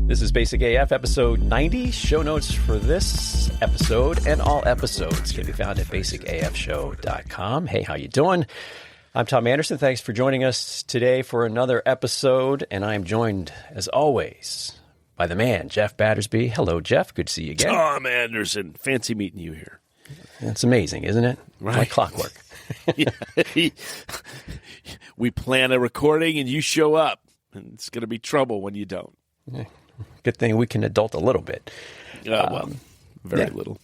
This is Basic AF episode 90. Show notes for this episode and all episodes can be found at basicafshow.com. Hey, how you doing? I'm Tom Anderson. Thanks for joining us today for another episode. And I'm joined, as always, by the man, Jeff Battersby. Hello, Jeff. Good to see you again. Tom Anderson. Fancy meeting you here. That's amazing, isn't it? Right. Like clockwork. We plan a recording and you show up. And it's going to be trouble when you don't. Yeah. Good thing we can adult a little bit. Very little.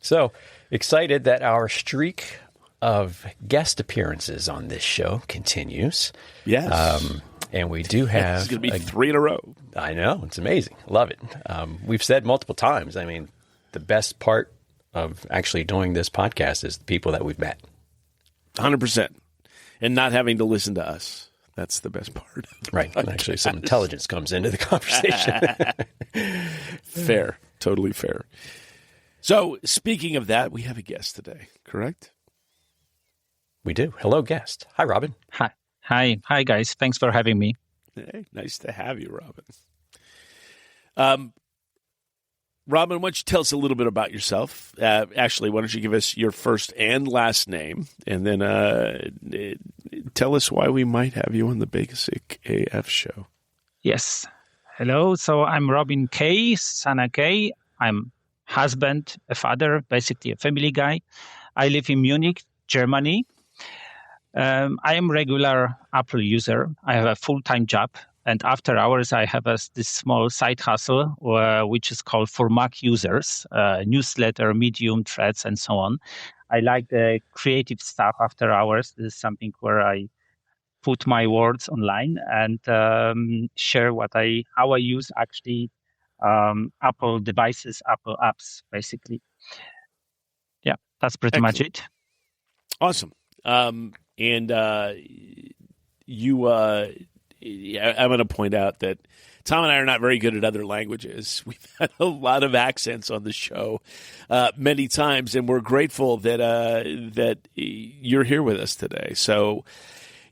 So excited that our streak of guest appearances on this show continues. Yes. And we do have... It's going to be 3 in a row. I know. It's amazing. Love it. We've said multiple times, I mean, the best part of actually doing this podcast is the people that we've met. 100%. And not having to listen to us. That's the best part. Right. And actually, some intelligence comes into the conversation. Fair. Totally fair. So, speaking of that, we have a guest today, correct? We do. Hello, guest. Hi, Robin. Hi, guys. Thanks for having me. Hey, nice to have you, Robin. Robin, why don't you tell us a little bit about yourself? Actually, why don't you give us your first and last name, and then tell us why we might have you on the Basic AF show. Yes. Hello. So I'm Robin K. Sana K. I'm husband, a father, basically a family guy. I live in Munich, Germany. I am regular Apple user. I have a full-time job. And after hours, I have this small side hustle, which is called For Mac Users, newsletter, Medium, threads, and so on. I like the creative stuff after hours. This is something where I put my words online and share how I use actually Apple devices, Apple apps, basically. Yeah, that's pretty much it. Awesome. I'm going to point out that Tom and I are not very good at other languages. We've had a lot of accents on the show many times, and we're grateful that you're here with us today. So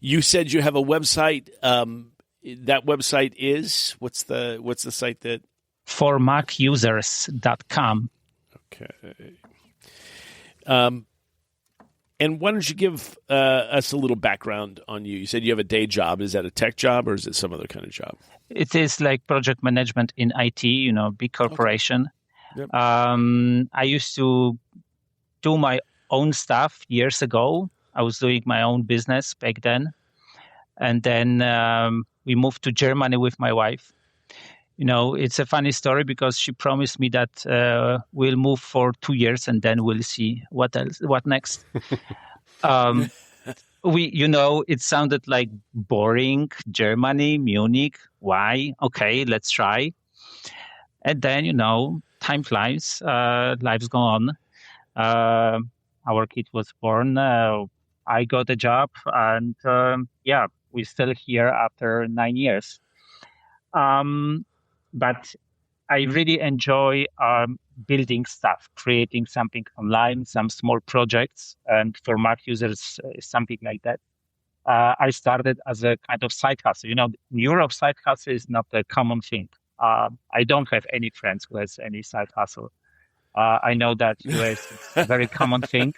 you said you have a website. That website is, what's the site that? formacusers.com. Okay. And why don't you give us a little background on you? You said you have a day job. Is that a tech job or is it some other kind of job? It is like project management in IT, big corporation. Okay. Yep. I used to do my own stuff years ago. I was doing my own business back then. And then we moved to Germany with my wife. It's a funny story because she promised me that we'll move for 2 years and then we'll see what next. It sounded like boring. Germany, Munich. Why? Okay, let's try. And then, time flies. Life's gone on. Our kid was born. I got a job and we're still here after 9 years. But I really enjoy building stuff, creating something online, some small projects, and for Mac users, something like that. I started as a kind of side hustle. In Europe, side hustle is not a common thing. I don't have any friends who has any side hustle. I know that US is a very common thing,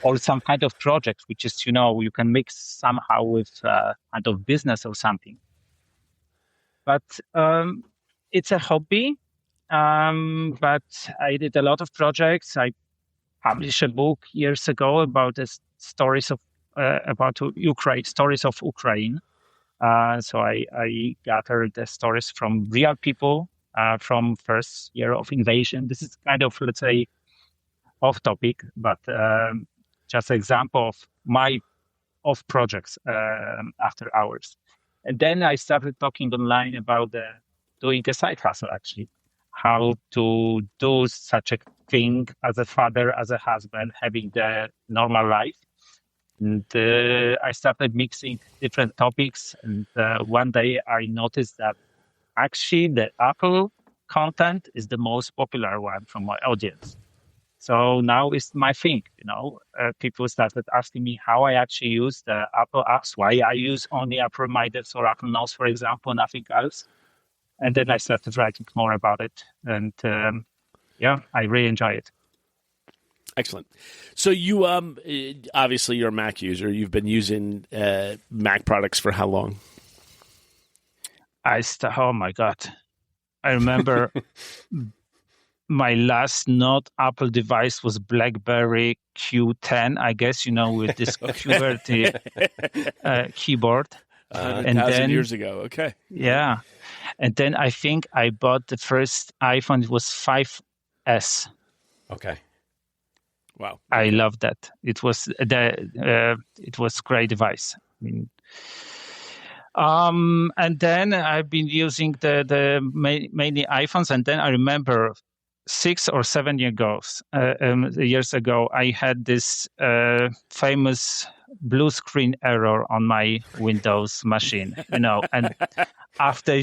or some kind of project, which is, you can mix somehow with kind of business or something. But it's a hobby, but I did a lot of projects. I published a book years ago about the stories of Ukraine. So I gathered the stories from real people from first year of invasion. This is kind of, let's say, off topic, but just an example of projects after hours. And then I started talking online about doing a side hustle, actually, how to do such a thing as a father, as a husband, having the normal life. And I started mixing different topics. And one day I noticed that actually the Apple content is the most popular one from my audience. So now it's my thing, people started asking me how I actually use the Apple apps, why I use only Apple Reminders or Apple Notes, for example, nothing else. And then I started writing more about it. And I really enjoy it. Excellent. So you obviously you're a Mac user. You've been using Mac products for how long? Oh my God. I remember my last not Apple device was BlackBerry Q10, I guess, with this QWERTY keyboard. 1,000 years ago. Okay. Yeah. And then I think I bought the first iPhone. It was 5S. Okay. Wow. I love that. It was it was great device. I mean, and then I've been using the mainly iPhones. And then I remember 6 or 7 years ago, I had this famous blue screen error on my Windows machine, and after,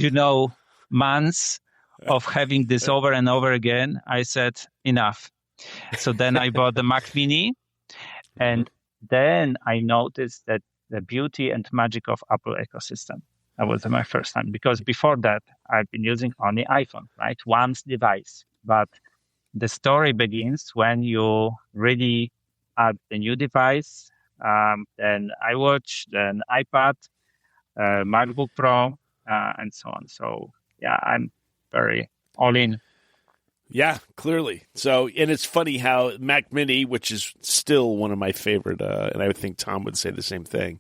months of having this over and over again, I said, enough. So then I bought the Mac Mini, and then I noticed that the beauty and magic of Apple ecosystem. That was my first time, because before that, I've been using only iPhone, right? One device. But the story begins when you really add the new device, then iWatch, then iPad, MacBook Pro, and so on. So, yeah, I'm very all in. Yeah, clearly. So, and it's funny how Mac Mini, which is still one of my favorite, and I would think Tom would say the same thing,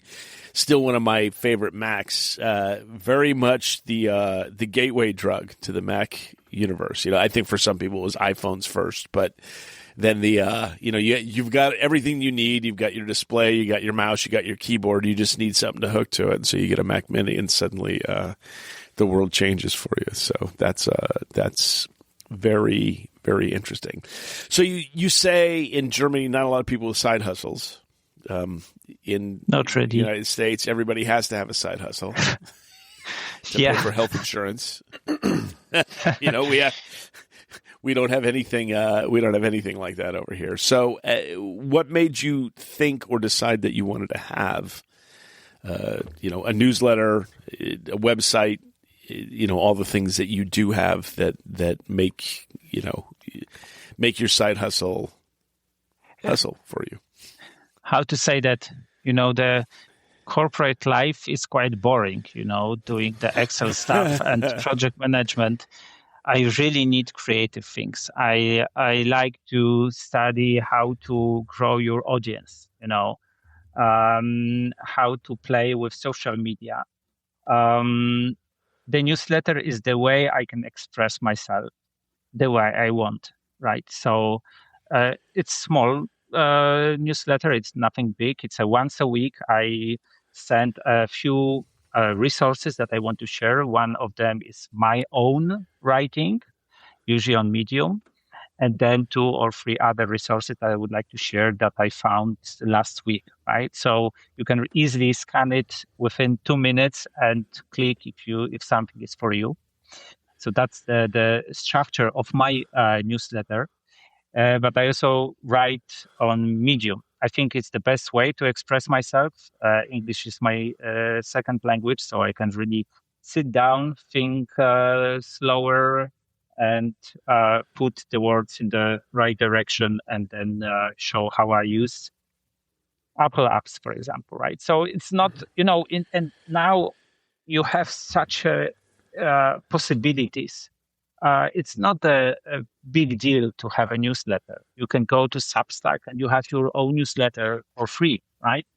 still one of my favorite Macs, very much the gateway drug to the Mac universe. I think for some people it was iPhones first, but then you've got everything you need. You've got your display, you got your mouse, you got your keyboard. You just need something to hook to it. And so you get a Mac Mini, and suddenly the world changes for you. So that's very, very interesting. So you say in Germany, not a lot of people with side hustles. In Not really. the United States, everybody has to have a side hustle to pay for health insurance. We don't have anything. We don't have anything like that over here. So, what made you think or decide that you wanted to have, a newsletter, a website? All the things that you do have that make your side hustle for you. How to say that, the corporate life is quite boring, doing the Excel stuff and project management. I really need creative things. I like to study how to grow your audience, how to play with social media. The newsletter is the way I can express myself the way I want, right? So it's small newsletter. It's nothing big. It's a once a week. I send a few resources that I want to share. One of them is my own writing, usually on Medium, and then 2 or 3 other resources that I would like to share that I found last week, right? So you can easily scan it within 2 minutes and click if something is for you. So that's the structure of my newsletter. But I also write on Medium. I think it's the best way to express myself. English is my second language, so I can really sit down, think slower, and put the words in the right direction, and then show how I use Apple apps, for example, right? So it's not, and now you have such possibilities. It's not a big deal to have a newsletter. You can go to Substack and you have your own newsletter for free, right?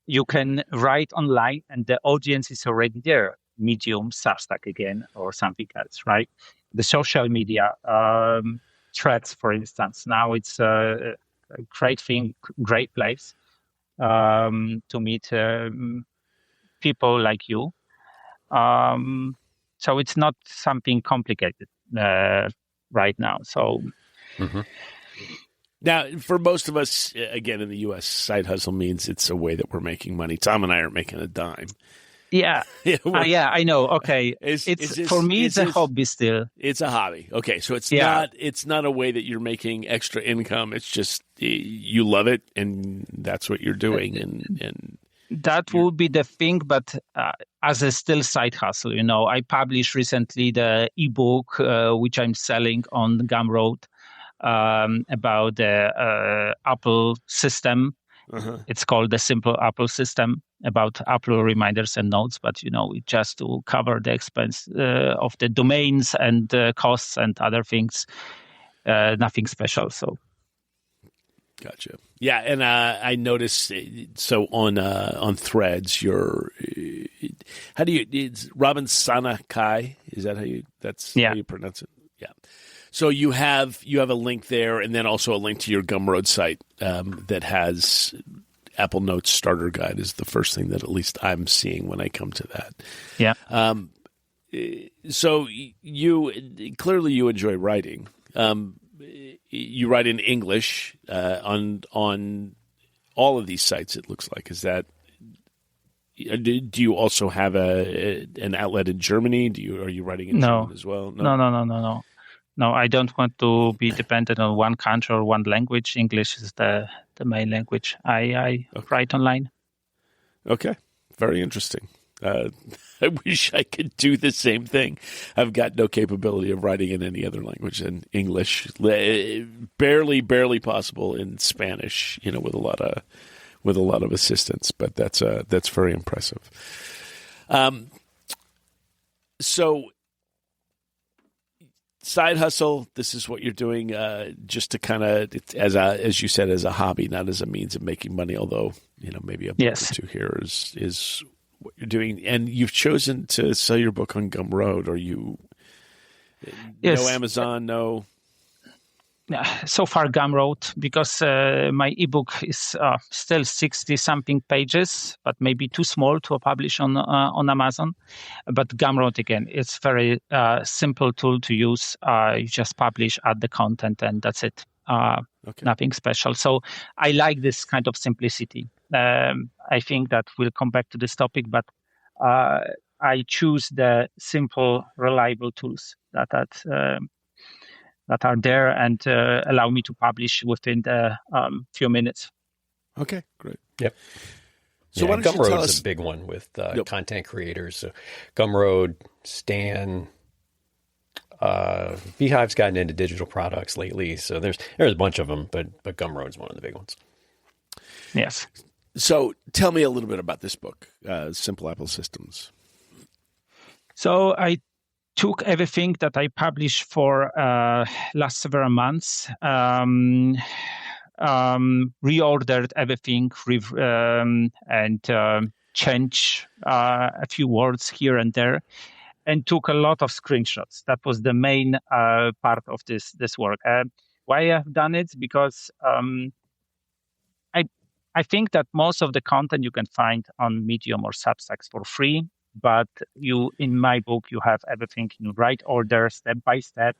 You can write online and the audience is already there. Medium, Substack again, or something else, right? The social media, Threads, for instance. Now it's a great thing, great place to meet people like you. So it's not something complicated right now. So now, for most of us, again, in the U.S., side hustle means it's a way that we're making money. Tom and I aren't making a dime. Yeah. Yeah, I know. Okay. For me, it's a hobby still. It's a hobby. Okay. So it's not a way that you're making extra income. It's just you love it and that's what you're doing. And that would be the thing. But as a still side hustle. I published recently the ebook, which I'm selling on Gumroad, about the Apple system. It's called the Simple Apple System, about Apple reminders and notes. But just to cover the expense of the domains and costs and other things, nothing special. So, gotcha. Yeah, and I noticed. So on Threads, how do you? It's Robin Sanakai. Is that how you? That's how you pronounce it. Yeah. So you have a link there, and then also a link to your Gumroad site that has Apple Notes Starter Guide is the first thing that at least I'm seeing when I come to that. Yeah. So you clearly enjoy writing. You write in English on all of these sites. It looks like. Is that? Do you also have an outlet in Germany? Are you writing in German as well? No, I don't want to be dependent on one country or one language. English is the main language I write online. Okay, very interesting. I wish I could do the same thing. I've got no capability of writing in any other language than English. Barely possible in Spanish. With a lot of assistance. But that's very impressive. So. Side hustle. This is what you're doing, just to kind of, as you said, as a hobby, not as a means of making money. Although maybe a book or two here is what you're doing, and you've chosen to sell your book on Gumroad. Or you? Yes. No Amazon, no. So far, Gumroad, because my ebook is still 60-something pages, but maybe too small to publish on Amazon. But Gumroad, again, it's very simple tool to use. You just publish, add the content, and that's it. Nothing special. So I like this kind of simplicity. I think that we'll come back to this topic, but I choose the simple, reliable tools that are there and allow me to publish within a few minutes. Okay, great. Yep. So why don't you tell us? Gumroad is a big one with content creators. So Gumroad, Stan, Beehive's gotten into digital products lately. So there's a bunch of them, but Gumroad's one of the big ones. Yes. So tell me a little bit about this book, Simple Apple Systems. So I took everything that I published for last several months, reordered everything, and changed a few words here and there, and took a lot of screenshots. That was the main part of this work. Why I've done it? Because I think that most of the content you can find on Medium or Substacks for free. But in my book, you have everything in right order, step by step,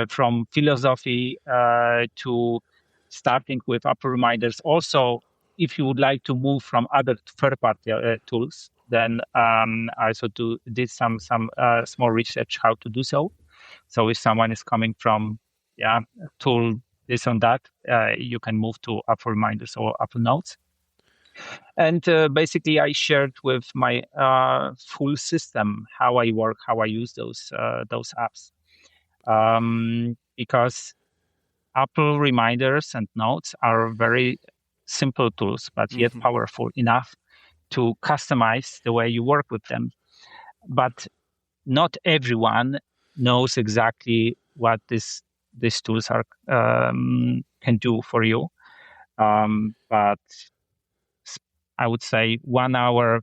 from philosophy to starting with Apple reminders. Also, if you would like to move from other third-party tools, then I also did some small research how to do so. So if someone is coming from tool this and that, you can move to Apple reminders or Apple Notes. And basically, I shared with my full system how I work, how I use those apps, because Apple reminders and notes are very simple tools, but yet powerful enough to customize the way you work with them. But not everyone knows exactly what these tools are can do for you. But I would say 1 hour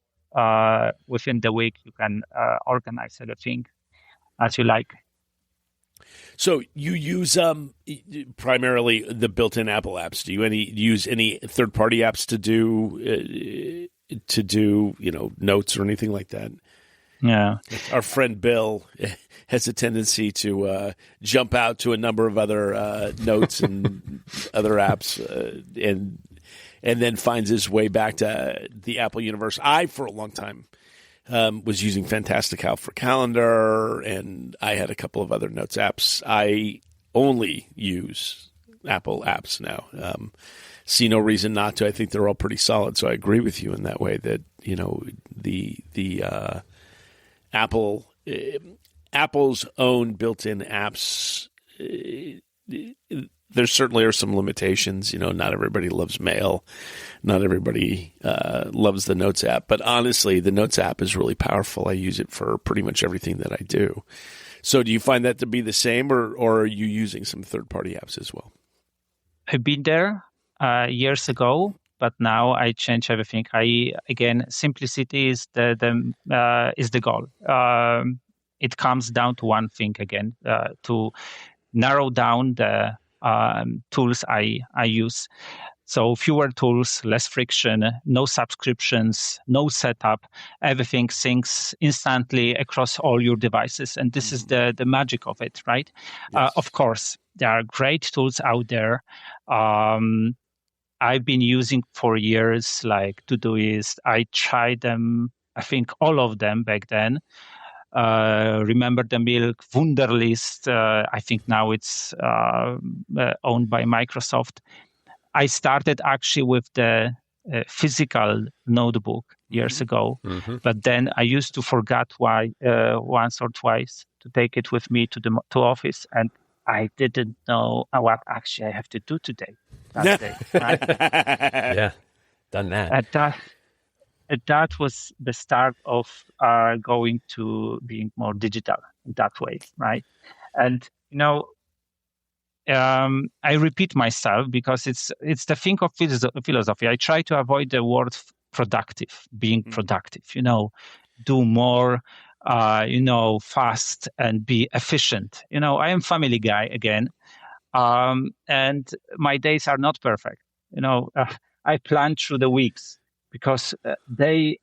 within the week, you can organize everything as you like. So you use primarily the built-in Apple apps. Do you use any third-party apps to do notes or anything like that? Yeah. Our friend Bill has a tendency to jump out to a number of other notes and other apps and then finds his way back to the Apple universe. I, for a long time, was using Fantastical for calendar, and I had a couple of other notes apps. I only use Apple apps now. see no reason not to. I think they're all pretty solid. So I agree with you in that way that, the Apple's own built-in apps, there certainly are some limitations. Not everybody loves Mail. Not everybody loves the Notes app. But honestly, the Notes app is really powerful. I use it for pretty much everything that I do. So do you find that to be the same, or are you using some third-party apps as well? I've been there years ago, but now I change everything. Again, simplicity is the goal. It comes down to one thing again, to narrow down the tools I use. So fewer tools, less friction, no subscriptions, no setup. Everything syncs instantly across all your devices. And this is the magic of it, right? Yes. Of course, there are great tools out there. I've been using for years, like Todoist. I tried them, I think all of them back then. Remember the Milk, Wunderlist. I think now it's owned by Microsoft. I started actually with the physical notebook years ago, but then I used to forget why once or twice to take it with me to office, and I didn't know what actually I have to do today. That day, right? Yeah, done that. That was the start of going to being more digital in that way, right? And I repeat myself because it's the thing of philosophy. I try to avoid the word productive, being productive. Do more, fast and be efficient. I am family guy again, and my days are not perfect. I plan through the weeks because days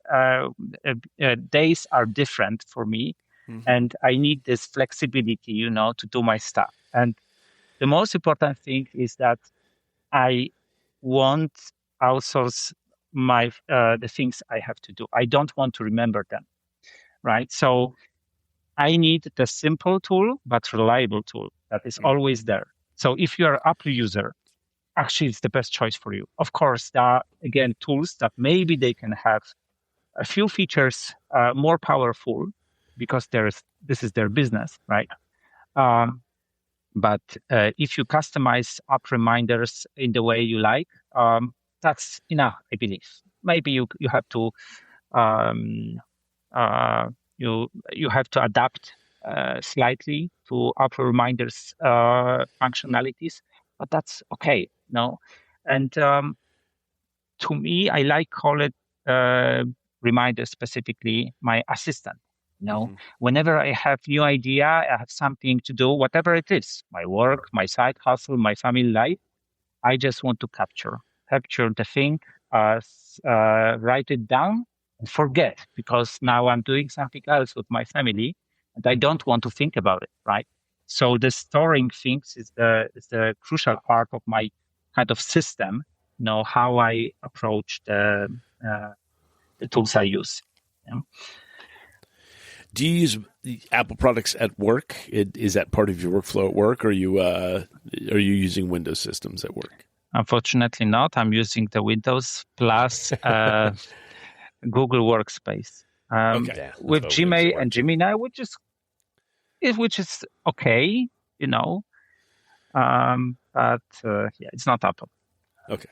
are different for me, and I need this flexibility, to do my stuff. And the most important thing is that I won't outsource the things I have to do. I don't want to remember them, right? So I need the simple tool, but reliable tool that is always there. So if you're an Apple user, actually it's the best choice for you. Of course, there are, again, tools that maybe they can have a few features more powerful because this is their business, right? But if you customize app reminders in the way you like, that's enough, I believe. Maybe you have to you have to adapt slightly to app reminders functionalities, but that's okay, no? And to me, I call it reminders specifically my assistant. Whenever I have new idea, I have something to do, whatever it is, my work, my side hustle, my family life, I just want to capture the thing, write it down and forget, because now I'm doing something else with my family and I don't want to think about it, right? So the storing things is the crucial part of my kind of system, how I approach the tools I use. Do you use Apple products at work? Is that part of your workflow at work, or are you using Windows systems at work? Unfortunately not. I'm using the Windows plus Google Workspace with Gmail and Gemini, which is okay, but it's not Apple. Okay.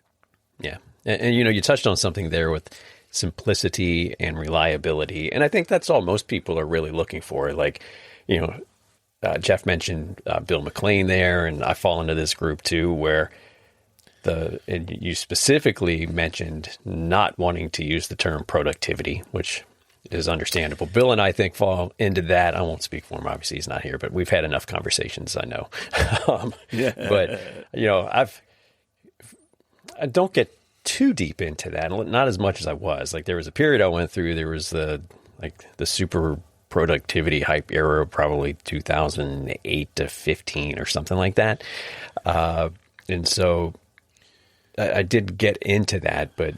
Yeah, and you touched on something there with simplicity and reliability, and I think that's all most people are really looking for. Like, Jeff mentioned Bill McLean there, and I fall into this group too, where and you specifically mentioned not wanting to use the term productivity, which is understandable. Bill and I think fall into that. I won't speak for him. Obviously, he's not here, but we've had enough conversations. I know, but I don't get too deep into that, not as much as I was. Like, there was a period I went through, there was the super productivity hype era, probably 2008 to 15 or something like that. And so I did get into that, but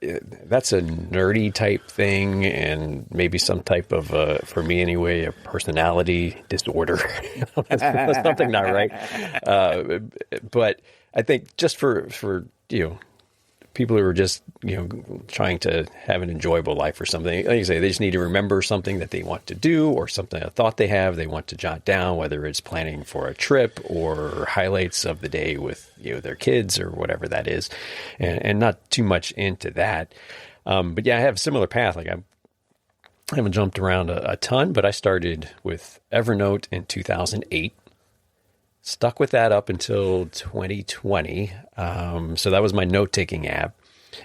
that's a nerdy type thing, and maybe some type of, for me anyway, a personality disorder. That's something not right. But I think just for people who are just, trying to have an enjoyable life or something. Like you say, they just need to remember something that they want to do or something, a thought they have, they want to jot down, whether it's planning for a trip or highlights of the day with, their kids or whatever that is, and not too much into that. But yeah, I have a similar path. Like I haven't jumped around a ton, but I started with Evernote in 2008. Stuck with that up until 2020. So that was my note-taking app.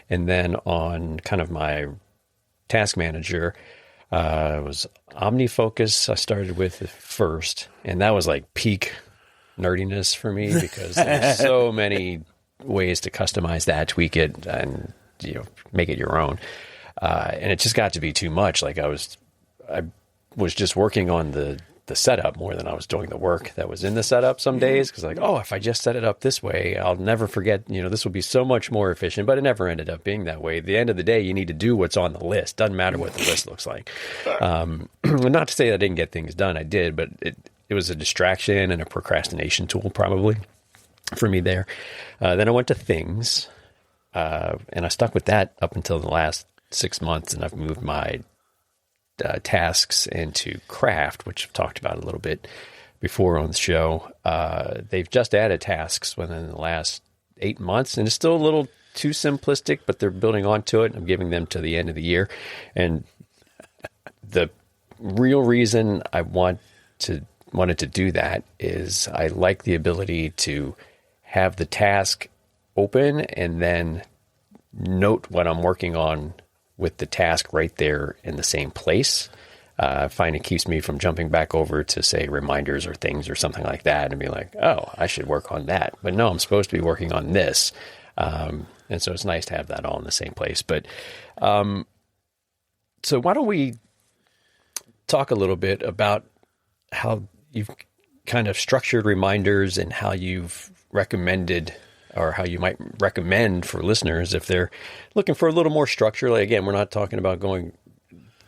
And then on kind of my task manager, was OmniFocus I started with first. And that was like peak nerdiness for me because there's so many ways to customize that, tweak it, and make it your own. And it just got to be too much. Like I was just working on the setup more than I was doing the work that was in the setup some days. Cause like, if I just set it up this way, I'll never forget, this will be so much more efficient, but it never ended up being that way. At the end of the day, you need to do what's on the list. Doesn't matter what the list looks like. Not to say that I didn't get things done. I did, but it was a distraction and a procrastination tool probably for me there. Then I went to Things, and I stuck with that up until the last 6 months, and I've moved my tasks into Craft, which I've talked about a little bit before on the show. They've just added tasks within the last 8 months, and it's still a little too simplistic, but they're building onto it. I'm giving them to the end of the year. And the real reason I wanted to do that is I like the ability to have the task open and then note what I'm working on with the task right there in the same place. I find it keeps me from jumping back over to, say, reminders or things or something like that and be like, I should work on that. But no, I'm supposed to be working on this. And so it's nice to have that all in the same place. But so why don't we talk a little bit about how you've kind of structured reminders and how you've recommended or how you might recommend for listeners if they're looking for a little more structure. Like, again, we're not talking about going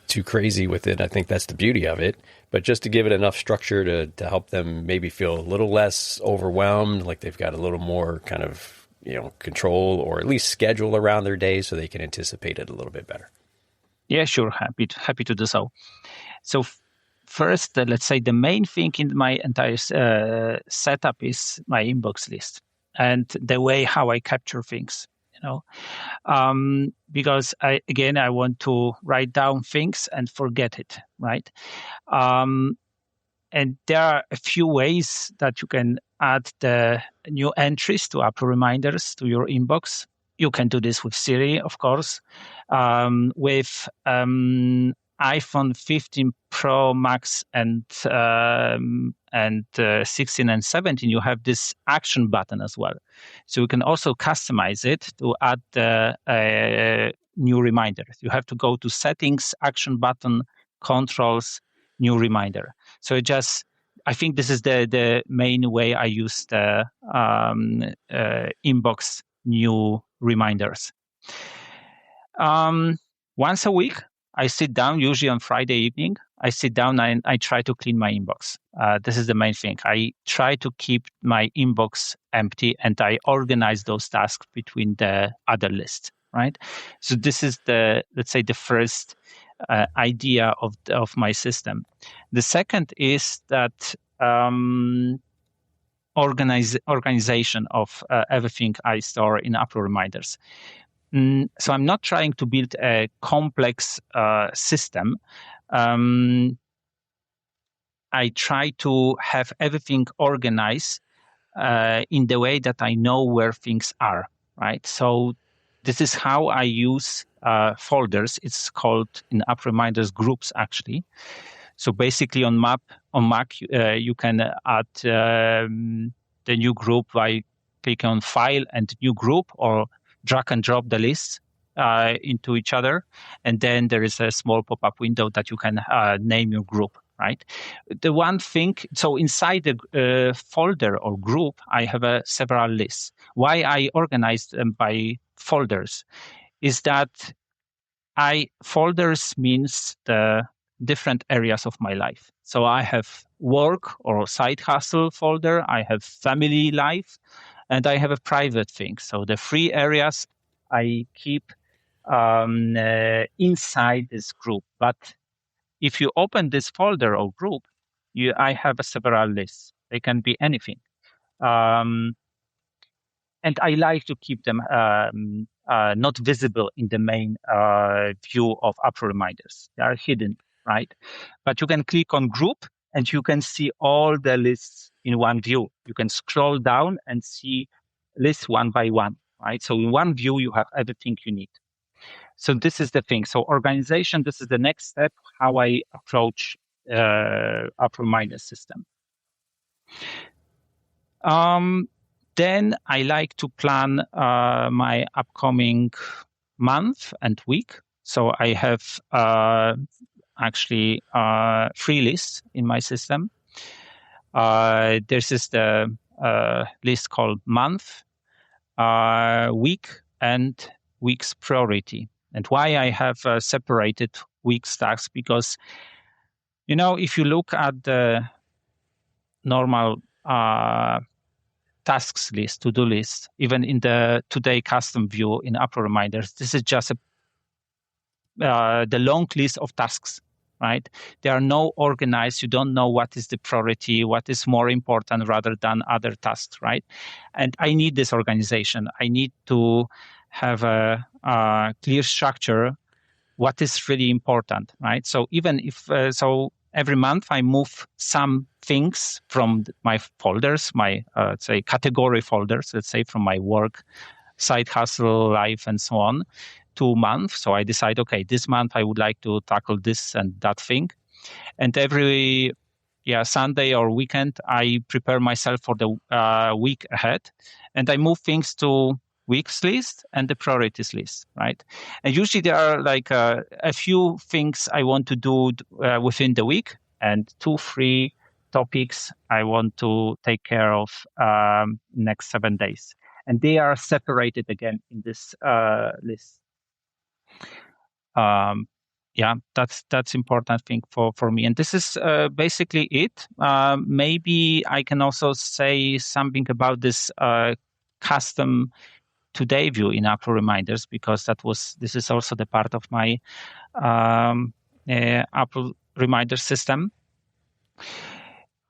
too crazy with it. I think that's the beauty of it. But just to give it enough structure to help them maybe feel a little less overwhelmed, like they've got a little more kind of, control or at least schedule around their day so they can anticipate it a little bit better. Yeah, sure. Happy to do so. So first, let's say the main thing in my entire setup is my inbox list and the way how I capture things, because I want to write down things and forget it, right? And there are a few ways that you can add the new entries to Apple Reminders to your inbox. You can do this with Siri, of course, with iPhone 15 Pro Max and 16 and 17, you have this action button as well. So you can also customize it to add the new reminder. You have to go to Settings, Action Button, Controls, New Reminder. So I think this is the main way I use the inbox new reminders. Once a week, I sit down, usually on Friday evening, I sit down and I try to clean my inbox. This is the main thing. I try to keep my inbox empty and I organize those tasks between the other lists, right? So this is the first idea of my system. The second is that organization of everything I store in Apple Reminders. So I'm not trying to build a complex system. I try to have everything organized in the way that I know where things are, right? So this is how I use folders. It's called in Apple Reminders groups, actually. So basically on Mac, you can add the new group by clicking on File and New Group, or drag and drop the lists into each other. And then there is a small pop-up window that you can name your group, right? The one thing, so inside the folder or group, I have several lists. Why I organize them by folders is that folders means the different areas of my life. So I have work or side hustle folder. I have family life. and I have a private thing. So the free areas I keep inside this group. But if you open this folder or group, I have several lists. They can be anything. And I like to keep them not visible in the main view of app reminders. They are hidden, right? But you can click on group and you can see all the lists in one view. You can scroll down and see lists one by one, right? So in one view, you have everything you need. So this is the thing. So organization, this is the next step, how I approach app reminder system. Then I like to plan my upcoming month and week. So I have actually 3 lists in my system. This is the list called month, week, and week's priority. And why I have separated week's tasks, because, if you look at the normal tasks list, to-do list, even in the today custom view in app reminders, this is just the long list of tasks, right? They are no organized. You don't know what is the priority, what is more important rather than other tasks, right? And I need this organization. I need to have a clear structure, what is really important, right? So even if, every month I move some things from my folders, my, say, category folders, let's say from my work, side hustle, life, and so on, to month. So I decide, okay, this month I would like to tackle this and that thing. And every Sunday or weekend, I prepare myself for the week ahead. And I move things to week's list and the priorities list, right? And usually there are like a few things I want to do within the week, and 2-3 topics I want to take care of next 7 days. And they are separated again in this list. That's important thing for me. And this is basically it. Maybe I can also say something about this custom today view in Apple Reminders, because this is also the part of my Apple Reminder system.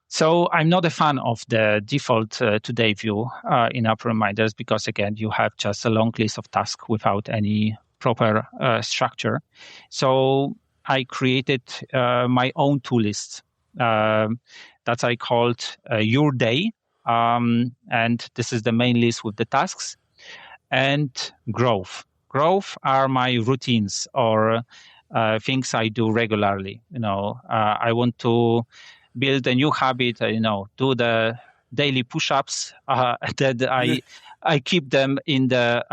So I'm not a fan of the default today view in Apple Reminders, because again, you have just a long list of tasks without any proper structure. So I created my own two lists that I called Your Day. And this is the main list with the tasks. And growth. Growth are my routines or things I do regularly. I want to build a new habit, do the daily push-ups that I keep them in the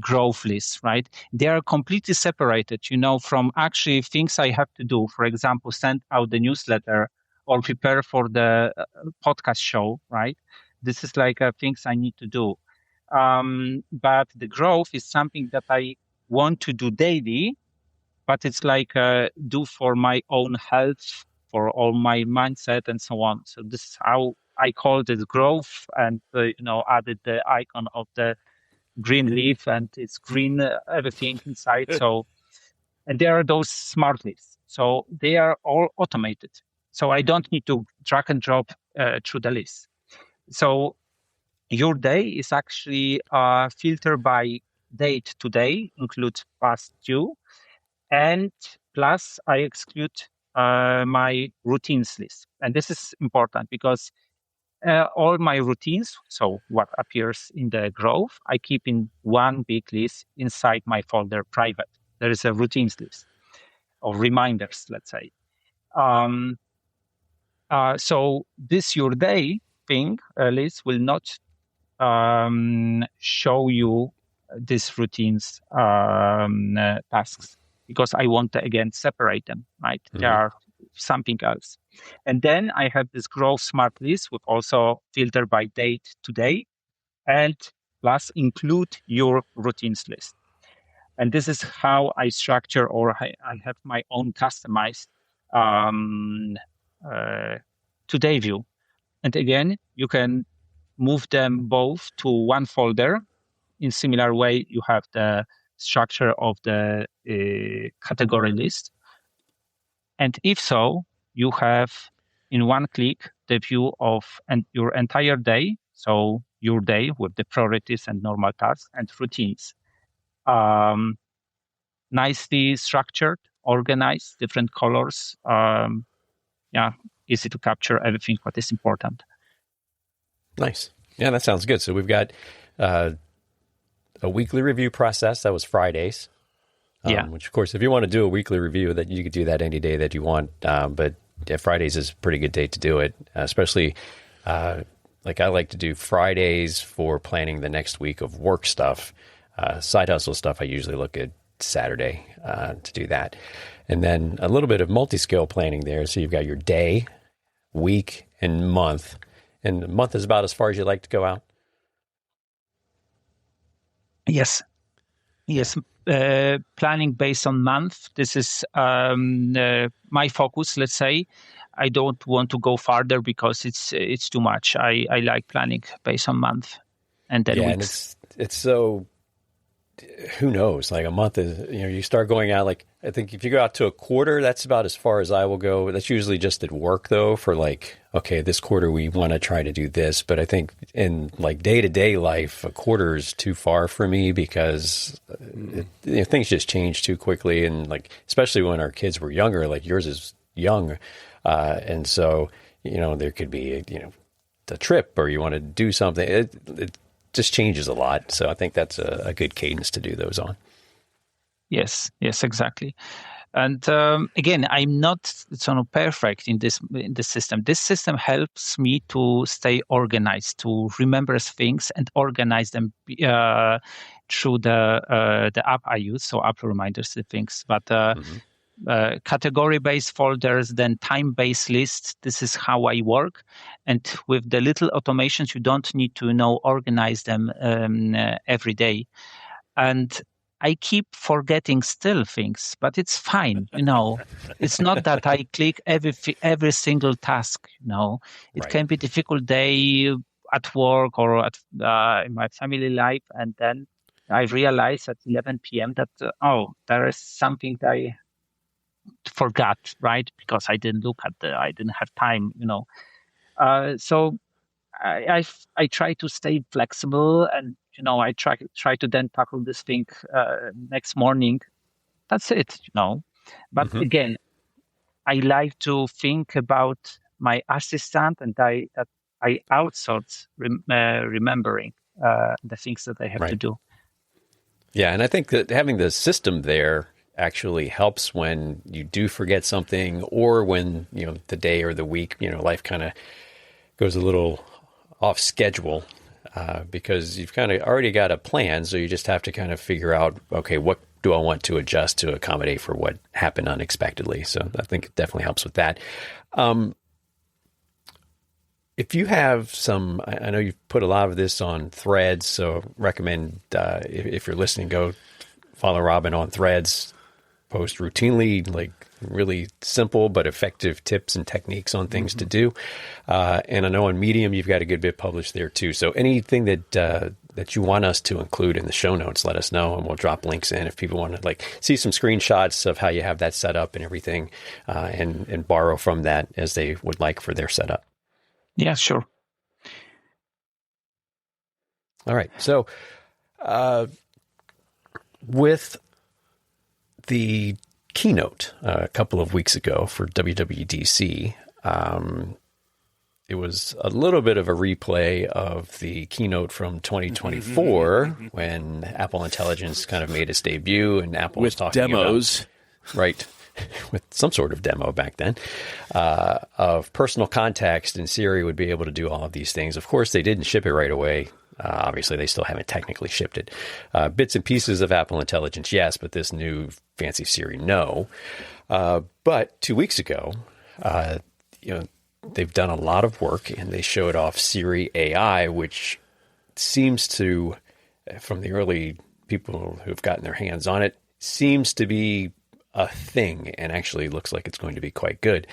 growth list, right? They are completely separated, from actually things I have to do. For example, send out the newsletter or prepare for the podcast show, right? This is like things I need to do. But the growth is something that I want to do daily, but it's like do for my own health, for all my mindset and so on. So this is how I called it growth, and added the icon of the green leaf, and it's green everything inside. So, and there are those smart lists. So they are all automated. So I don't need to drag and drop through the list. So Your Day is actually filtered by date today, includes past due, and plus I exclude my routines list. And this is important because all my routines, so what appears in the growth, I keep in one big list inside my folder private. There is a routines list of reminders, let's say. So this Your Day thing list will not show you these routines tasks, because I want to again separate them, right? Mm-hmm. They are something else. And then I have this growth smart list with also filter by date today, and plus include your routines list. And this is how I structure, or I have my own customized today view. And again, you can move them both to one folder. In similar way, you have the structure of the category list. And if so, you have in one click the view of your entire day. So your day with the priorities and normal tasks and routines. Nicely structured, organized, different colors. Easy to capture everything what is important. Nice. Yeah, that sounds good. So we've got a weekly review process. That was Fridays. Which, of course, if you want to do a weekly review, that you could do that any day that you want. But Fridays is a pretty good day to do it, especially like I like to do Fridays for planning the next week of work stuff. Side hustle stuff, I usually look at Saturday to do that. And then a little bit of multi-skill planning there. So you've got your day, week, and month. And the month is about as far as you like to go out? Yes. Planning based on month. This is my focus, let's say. I don't want to go farther because it's too much. I like planning based on month and then weeks. And it's so, who knows? Like a month is, you start going out, like, I think if you go out to a quarter, that's about as far as I will go. That's usually just at work though, for like, okay, this quarter we want to try to do this. But I think in like day-to-day life, a quarter is too far for me because things just change too quickly. And like, especially when our kids were younger, like yours is young. And so, there could be, the trip or you want to do something. It just changes a lot. So I think that's a good cadence to do those on. Yes, exactly. And again, I'm not perfect in this system. This system helps me to stay organized, to remember things and organize them through the app I use. So app reminders the things, but category-based folders, then time-based lists. This is how I work. And with the little automations, you don't need to organize them every day. And I keep forgetting still things, but it's fine. It's not that I click every single task. It Right. can be a difficult day at work or at in my family life, and then I realize at 11 p.m. that there is something that I forgot, right? Because I didn't look at I didn't have time. So I try to stay flexible and. I try to then tackle this thing next morning. That's it, But again, I like to think about my assistant and I outsource remembering the things that I have to do. Yeah, and I think that having the system there actually helps when you do forget something or when, the day or the week, life kind of goes a little off schedule. Because you've kind of already got a plan, so you just have to kind of figure out, okay, what do I want to adjust to accommodate for what happened unexpectedly? So I think it definitely helps with that. If you have some, I know you've put a lot of this on Threads, so recommend if you're listening, go follow Robin on Threads, post routinely, like really simple but effective tips and techniques on things to do. And I know on Medium, you've got a good bit published there too. So anything that you want us to include in the show notes, let us know and we'll drop links in if people want to see some screenshots of how you have that set up and everything and borrow from that as they would like for their setup. Yeah, sure. All right. So with the keynote a couple of weeks ago for WWDC, it was a little bit of a replay of the keynote from 2024 when Apple Intelligence kind of made its debut and Apple was talking demos. Right, with some sort of demo back then of personal context, and Siri would be able to do all of these things. Of course, they didn't ship it right away. Obviously, they still haven't technically shipped it. Bits and pieces of Apple Intelligence, yes, but this new fancy Siri, no. But 2 weeks ago, they've done a lot of work, and they showed off Siri AI, which seems to, from the early people who've gotten their hands on it, seems to be a thing, and actually looks like it's going to be quite good.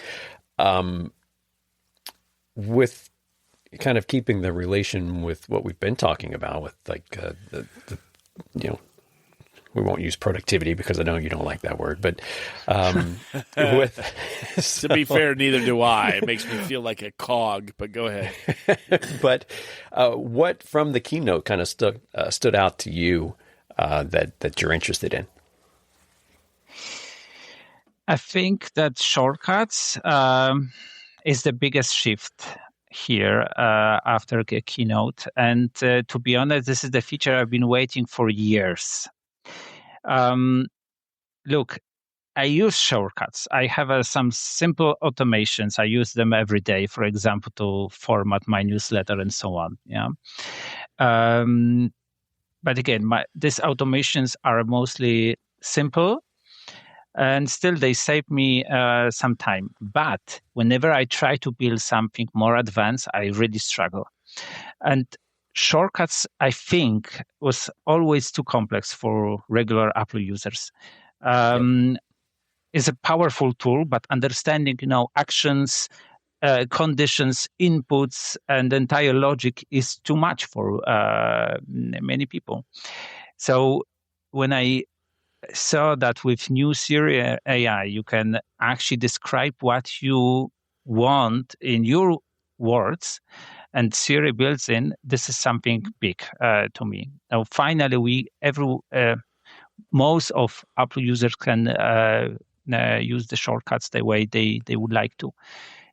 With kind of keeping the relation with what we've been talking about with like the we won't use productivity because I know you don't like that word, but to be fair, neither do I. It makes me feel like a cog, but go ahead. But what from the keynote kind of stood out to you that you're interested in? I think that shortcuts is the biggest shift here after the keynote. And to be honest, this is the feature I've been waiting for years. Look, I use shortcuts. I have some simple automations. I use them every day, for example, to format my newsletter and so on. Yeah. But again, these automations are mostly simple, and still they save me some time. But whenever I try to build something more advanced, I really struggle. And shortcuts, I think, was always too complex for regular Apple users. It's a powerful tool, but understanding, actions, conditions, inputs, and the entire logic is too much for many people. So when I saw that with new Siri AI, you can actually describe what you want in your words, and Siri builds in, this is something big to me. Now, finally, most of Apple users can use the shortcuts the way they would like to.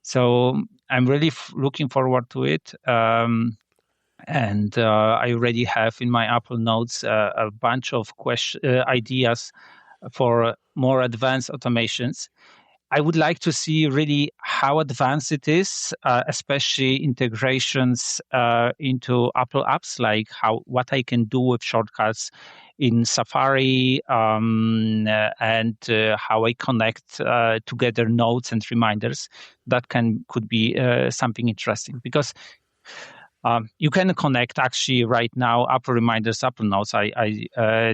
So I'm really looking forward to it. And I already have in my Apple Notes a bunch of ideas for more advanced automations. I would like to see really how advanced it is, especially integrations into Apple apps, like what I can do with shortcuts in Safari, and how I connect together notes and reminders. That could be something interesting, because you can connect actually right now Apple Reminders, Apple Notes. I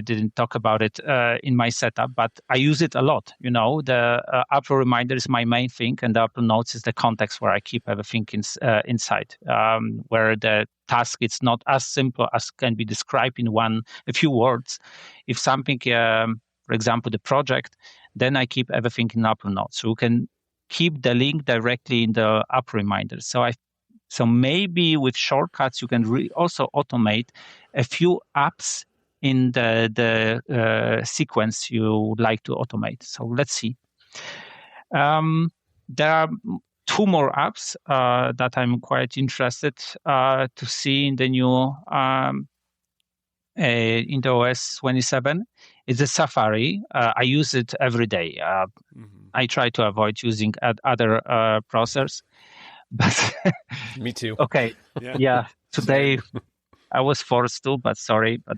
didn't talk about it in my setup, but I use it a lot. The Apple Reminder is my main thing, and the Apple Notes is the context where I keep everything inside, where the task is not as simple as can be described in a few words. If something, for example, the project, then I keep everything in Apple Notes. So you can keep the link directly in the Apple Reminders. So maybe with shortcuts, you can also automate a few apps in the sequence you would like to automate. So let's see. There are two more apps that I'm quite interested to see in the new in the OS 27. It's a Safari. I use it every day. I try to avoid using other browsers. But me too. Okay. Yeah. Today I was forced to, but sorry. But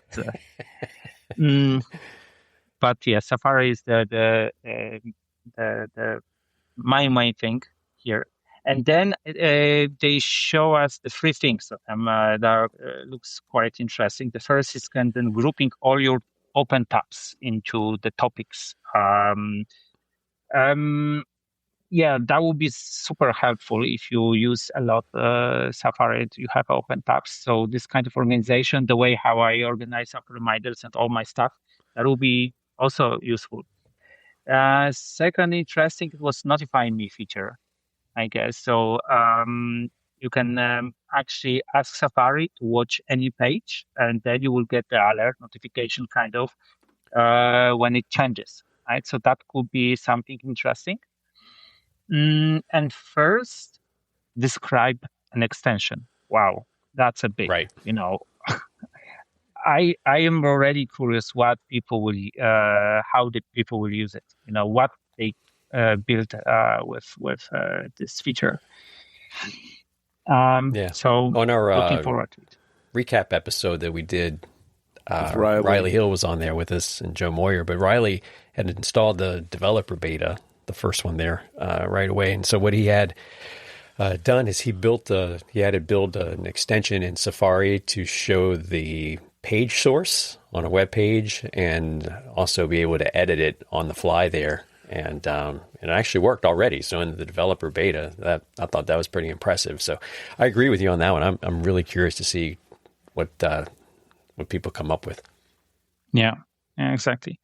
yeah, Safari is the my main thing here. And then they show us the three things that looks quite interesting. The first is kind of grouping all your open tabs into the topics. Yeah, that would be super helpful if you use a lot Safari. You have open tabs. So this kind of organization, the way how I organize Apple Reminders and all my stuff, that will be also useful. Second, interesting was notifying me feature, I guess. So you can actually ask Safari to watch any page, and then you will get the alert notification kind of when it changes, right? So that could be something interesting. And first, describe an extension. Wow, that's a big, right. I am already curious what people will, how the people will use it. What they build with this feature. So on our looking forward to it. Recap episode that we did, Riley Hill was on there with us and Joe Moyer, but Riley had installed the developer beta, the first one there, right away. And so what he had done is he had to build an extension in Safari to show the page source on a web page and also be able to edit it on the fly there. and it actually worked already. So in the developer beta, I thought that was pretty impressive. So I agree with you on that one. I'm really curious to see what people come up with. Yeah, exactly.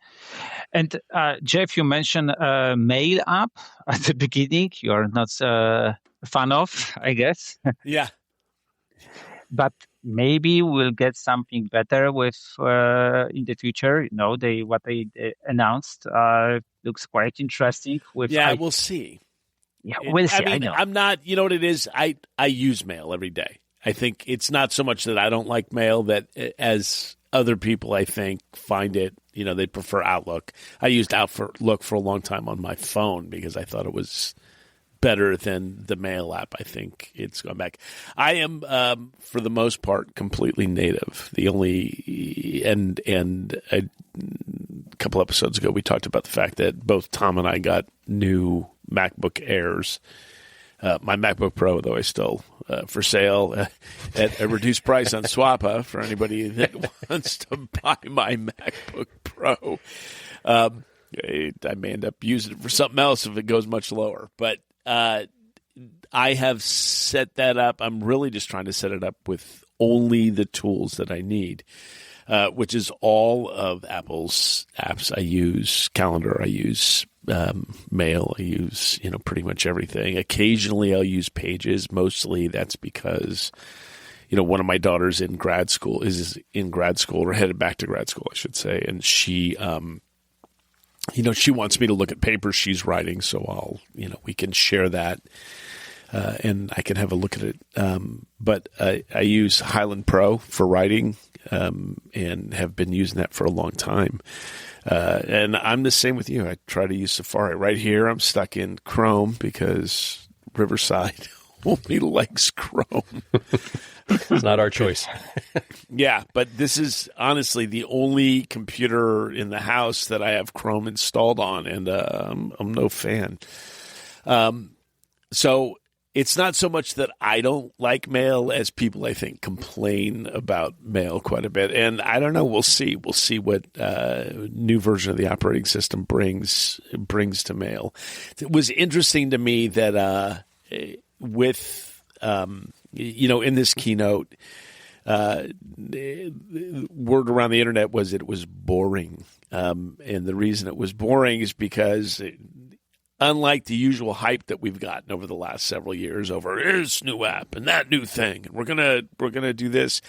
And Jeff, you mentioned a mail app at the beginning. You're not a fan of, I guess. Yeah. But maybe we'll get something better with in the future. What they announced looks quite interesting. We'll see. Yeah, we'll see. I know. I'm not. You know what it is? I use mail every day. I think it's not so much that I don't like mail, that as other people, I think, find it. They prefer Outlook. I used Outlook for a long time on my phone because I thought it was better than the mail app. I think it's gone back. I am, for the most part, completely native. The only and a couple episodes ago, we talked about the fact that both Tom and I got new MacBook Airs. My MacBook Pro, though, is still for sale at a reduced price on Swappa for anybody that wants to buy my MacBook Pro. I may end up using it for something else if it goes much lower, but I have set that up. I'm really just trying to set it up with only the tools that I need, which is all of Apple's apps. I use Calendar. I use Mail. I use pretty much everything. Occasionally, I'll use Pages. Mostly, that's because one of my daughters is in grad school or headed back to grad school, I should say, and she. She wants me to look at papers she's writing, so we can share that, and I can have a look at it. But I use Highland Pro for writing, and have been using that for a long time. And I'm the same with you. I try to use Safari. Right here, I'm stuck in Chrome because Riverside only likes Chrome. It's not our choice. Yeah, but this is honestly the only computer in the house that I have Chrome installed on, and I'm no fan. So it's not so much that I don't like Mail as people, I think, complain about Mail quite a bit. And I don't know. We'll see. We'll see what new version of the operating system brings to Mail. It was interesting to me that with in this keynote, word around the internet was it was boring. And the reason it was boring is because unlike the usual hype that we've gotten over the last several years over this new app and that new thing, and we're gonna do this,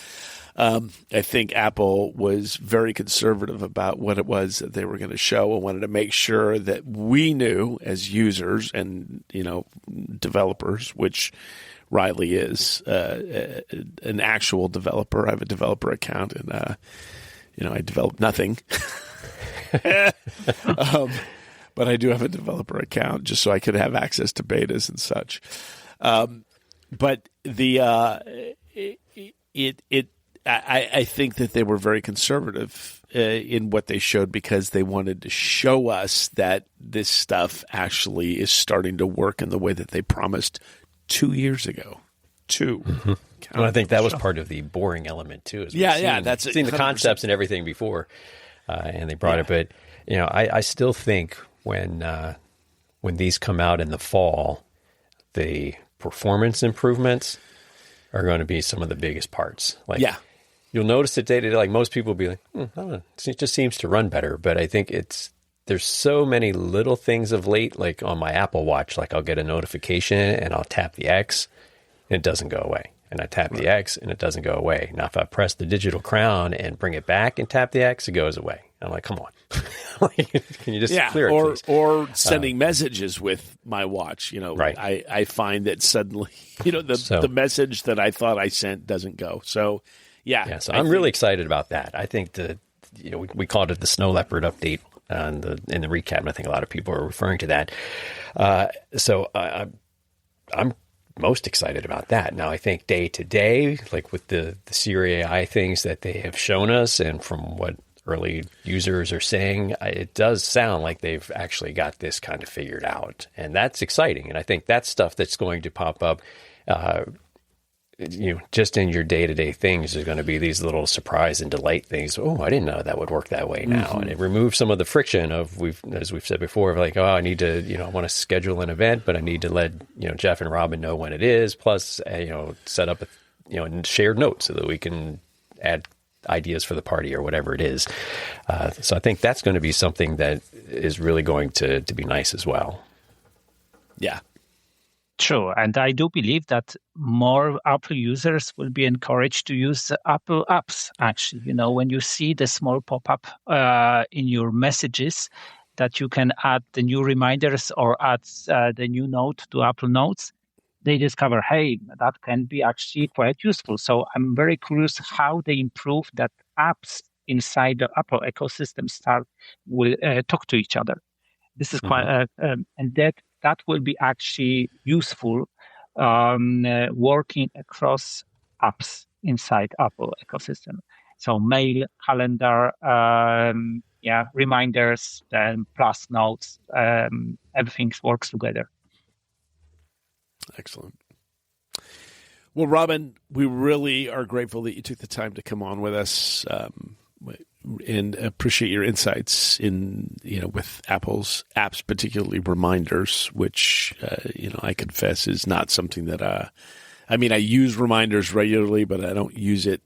I think Apple was very conservative about what it was that they were going to show and wanted to make sure that we knew as users and developers, which Riley is an actual developer. I have a developer account, and I develop nothing. But I do have a developer account just so I could have access to betas and such. But I think that they were very conservative in what they showed because they wanted to show us that this stuff actually is starting to work in the way that they promised 2 years ago. Mm-hmm. And I think that was part of the boring element too. That's seen the concepts and everything before, and they brought it. But I still think when these come out in the fall, the performance improvements are going to be some of the biggest parts. You'll notice it day to day. Like most people will be like, I don't know, it just seems to run better. But I think there's so many little things of late, like on my Apple Watch, like I'll get a notification and I'll tap the X and it doesn't go away. And I tap the X and it doesn't go away. Now, if I press the digital crown and bring it back and tap the X, it goes away. I'm like, come on. Can you just clear it, please? Or sending messages with my watch. Right. I find that suddenly, the message that I thought I sent doesn't go. So, so I'm really excited about that. I think we called it the Snow Leopard update in the recap, and I think a lot of people are referring to that. So I'm most excited about that. Now, I think day to day, like with the Siri AI things that they have shown us, and from what early users are saying, it does sound like they've actually got this kind of figured out, and that's exciting. And I think that's stuff that's going to pop up just in your day-to-day things, there's going to be these little surprise and delight things. Oh, I didn't know that would work that way now. And it removes some of the friction of, as we've said before, of like, oh, I need to, I want to schedule an event, but I need to let, Jeff and Robin know when it is. Plus, set up, shared notes so that we can add ideas for the party or whatever it is. So I think that's going to be something that is really going to be nice as well. Yeah. True. And I do believe that more Apple users will be encouraged to use the Apple apps, actually. When you see the small pop-up in your messages that you can add the new reminders or add the new note to Apple Notes, they discover, hey, that can be actually quite useful. So I'm very curious how they improve that apps inside the Apple ecosystem will talk to each other. This is quite, and that will be actually useful working across apps inside Apple ecosystem. So mail, calendar, reminders, then plus notes, everything works together. Excellent. Well, Robin, we really are grateful that you took the time to come on with us. And appreciate your insights in, with Apple's apps, particularly reminders, which, I confess is not something that, I use reminders regularly, but I don't use it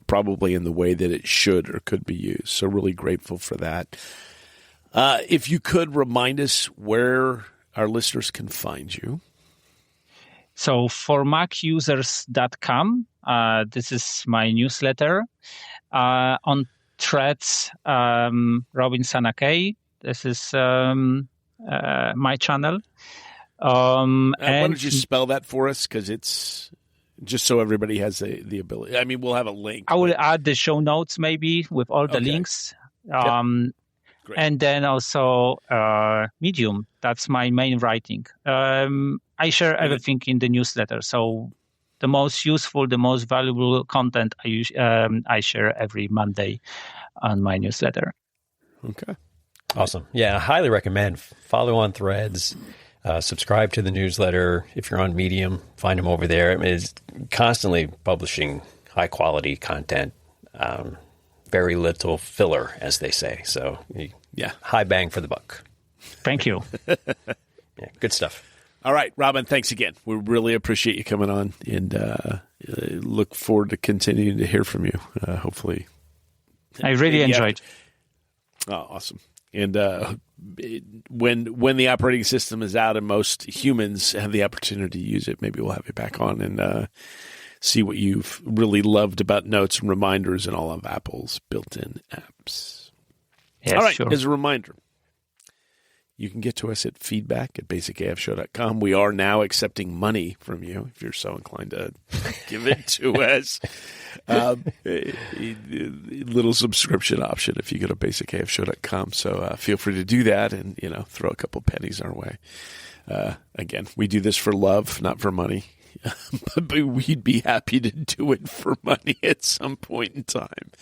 probably in the way that it should or could be used. So really grateful for that. If you could remind us where our listeners can find you. So for macusers.com, this is my newsletter. On Threads, Robin Sanakay. This is my channel. Why don't you spell that for us? Because it's just so everybody has the ability. We'll have a link. I will add the show notes maybe with all the links. Great. And then also Medium. That's my main writing. I share everything in the newsletter. So the most useful, the most valuable content I share every Monday on my newsletter. Okay. Awesome. Yeah, I highly recommend. Follow on Threads, subscribe to the newsletter. If you're on Medium, find them over there. It's constantly publishing high quality content. Very little filler, as they say. So, high bang for the buck. Thank you. Yeah, good stuff. All right, Robin, thanks again. We really appreciate you coming on and look forward to continuing to hear from you, hopefully. I really enjoyed. Oh, awesome. And when the operating system is out and most humans have the opportunity to use it, maybe we'll have you back on and see what you've really loved about notes and reminders and all of Apple's built-in apps. Yes, all right, sure. As a reminder, you can get to us at feedback@basicafshow.com. We are now accepting money from you if you're so inclined to give it to us. A little subscription option if you go to basicafshow.com. So feel free to do that and, throw a couple pennies our way. Again, we do this for love, not for money. But we'd be happy to do it for money at some point in time.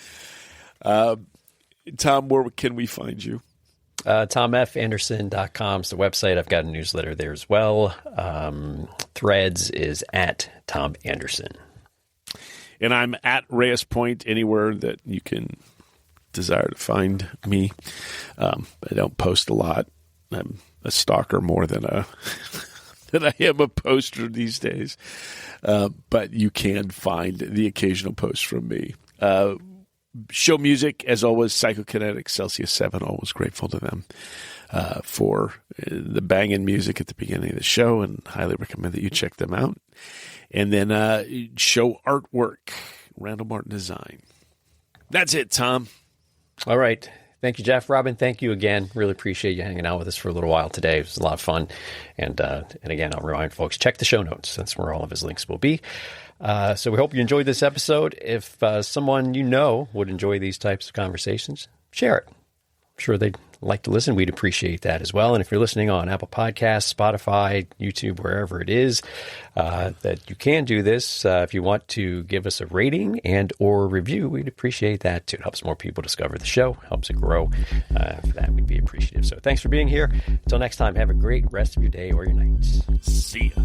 Tom, where can we find you? TomFAnderson.com is the website. I've got a newsletter there as well. Threads is @Tom Anderson. And I'm at Reyes Point anywhere that you can desire to find me. I don't post a lot. I'm a stalker more than than I am a poster these days. But you can find the occasional post from me. Show music, as always, Psychokinetic, Celsius 7, always grateful to them for the banging music at the beginning of the show, and highly recommend that you check them out. And then show artwork, Randall Martin Design. That's it, Tom. All right. Thank you, Jeff. Robin, thank you again. Really appreciate you hanging out with us for a little while today. It was a lot of fun. And again, I'll remind folks, check the show notes. That's where all of his links will be. So we hope you enjoyed this episode. If someone you know would enjoy these types of conversations, share it. I'm sure they'd like to listen. We'd appreciate that as well. And if you're listening on Apple Podcasts, Spotify, YouTube, wherever it is, that you can do this. If you want to give us a rating and or review, we'd appreciate that too. It helps more people discover the show, helps it grow. For that, we'd be appreciative. So thanks for being here. Until next time, have a great rest of your day or your night. See ya.